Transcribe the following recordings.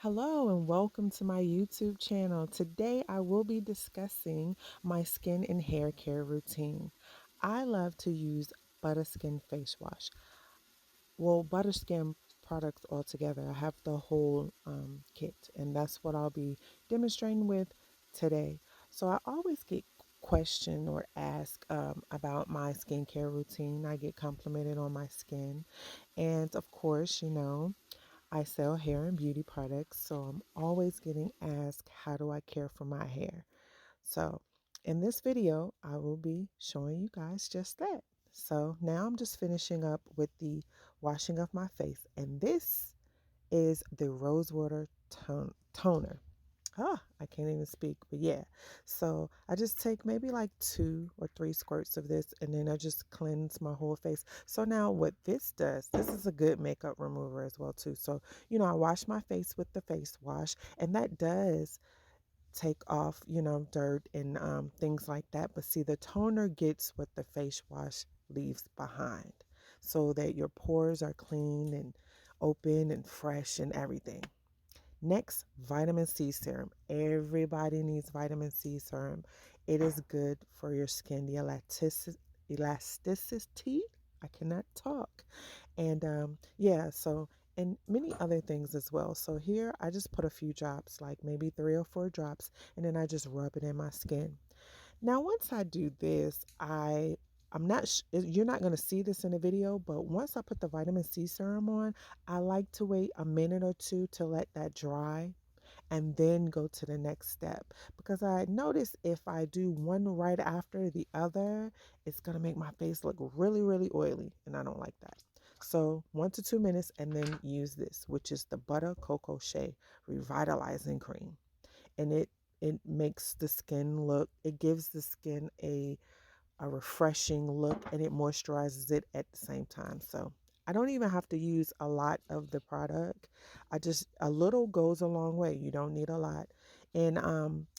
Hello and welcome to my YouTube channel. Today I will be discussing my skin and hair care routine. I love to use Buttah Skin face wash. Well, Buttah Skin products altogether. I have the whole kit, and that's what I'll be demonstrating with today. So I always get questioned or asked about my skincare routine. I get complimented on my skin, and of course, I sell hair and beauty products, so I'm always getting asked, how do I care for my hair? So in this video, I will be showing you guys just that. So now I'm just finishing up with the washing of my face, and this is the Rosewater Toner. I can't even speak, but yeah. So I just take maybe like 2 or 3 squirts of this and then I just cleanse my whole face. So now what this does, this is a good makeup remover as well too. So, I wash my face with the face wash and that does take off, dirt and things like that. But see, the toner gets what the face wash leaves behind so that your pores are clean and open and fresh and everything. Next, vitamin C serum. Everybody needs vitamin C serum. It is good for your skin. The elasticity. I cannot talk. And yeah, so and many other things as well. So here I just put a few drops, like maybe 3 or 4 drops, and then I just rub it in my skin. Now, once I do this, I'm not you're not going to see this in the video, but once I put the vitamin C serum on, I like to wait a minute or two to let that dry and then go to the next step because I notice if I do one right after the other, it's going to make my face look really, really oily, and I don't like that. So 1 to 2 minutes and then use this, which is the Buttah Cocoa Shea Revitalizing Cream, and it makes the skin look, it gives the skin a refreshing look, and it moisturizes it at the same time. So I don't even have to use a lot of the product. A little goes a long way. You don't need a lot. And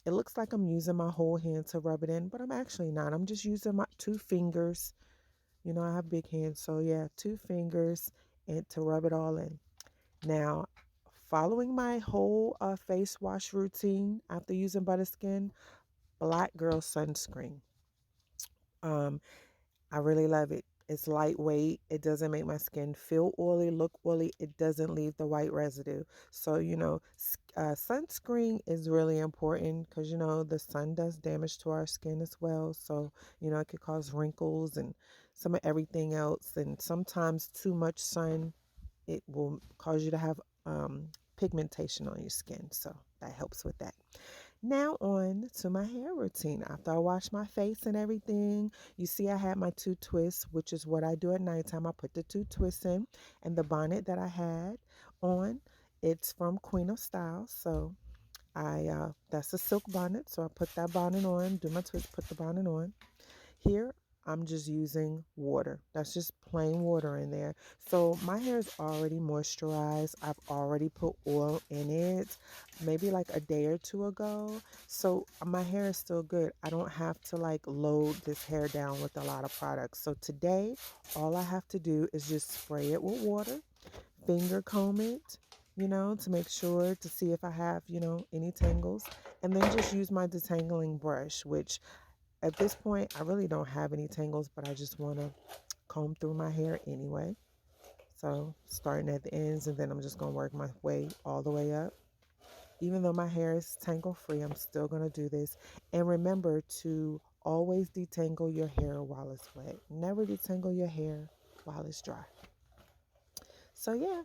it looks like I'm using my whole hand to rub it in, but I'm actually not. I'm just using my 2 fingers. I have big hands, so yeah, 2 fingers and to rub it all in. Now, following my whole face wash routine after using Butter Skin, Black Girl Sunscreen. Um, I really love it. It's lightweight. It doesn't make my skin feel oily, look oily. It doesn't leave the white residue. So, sunscreen is really important because, the sun does damage to our skin as well. So, it could cause wrinkles and some of everything else. And sometimes too much sun, it will cause you to have pigmentation on your skin. So that helps with that. Now on to my hair routine. After I wash my face and everything, you see I had my 2 twists, which is what I do at nighttime. I put the 2 twists in, and the bonnet that I had on, it's from Queen of Style. So that's a silk bonnet. So I put that bonnet on, do my twist, put the bonnet on. Here, I'm just using water. That's just plain water in there. So my hair is already moisturized. I've already put oil in it, maybe like a day or two ago. So my hair is still good. I don't have to like load this hair down with a lot of products. So today, all I have to do is just spray it with water, finger comb it, to make sure to see if I have, any tangles, and then just use my detangling brush, which at this point, I really don't have any tangles, but I just want to comb through my hair anyway. So starting at the ends, and then I'm just going to work my way all the way up. Even though my hair is tangle free, I'm still going to do this. And remember to always detangle your hair while it's wet. Never detangle your hair while it's dry. So yeah,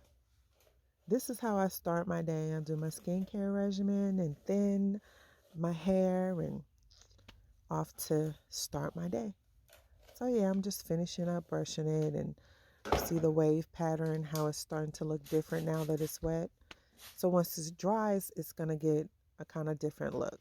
this is how I start my day. I do my skincare regimen and then my hair and off to start my day. So yeah, I'm just finishing up brushing it, and you see the wave pattern, how it's starting to look different now that it's wet. So once it dries, it's going to get a kind of different look.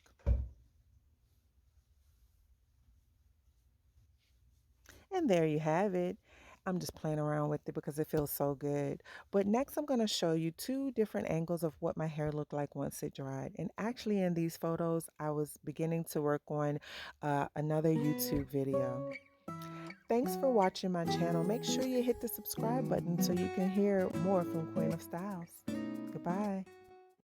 And there you have it. I'm just playing around with it because it feels so good. But next I'm going to show you 2 different angles of what my hair looked like once it dried. And actually in these photos, I was beginning to work on another YouTube video. Thanks for watching my channel. Make sure you hit the subscribe button so you can hear more from Queen of Styles. Goodbye.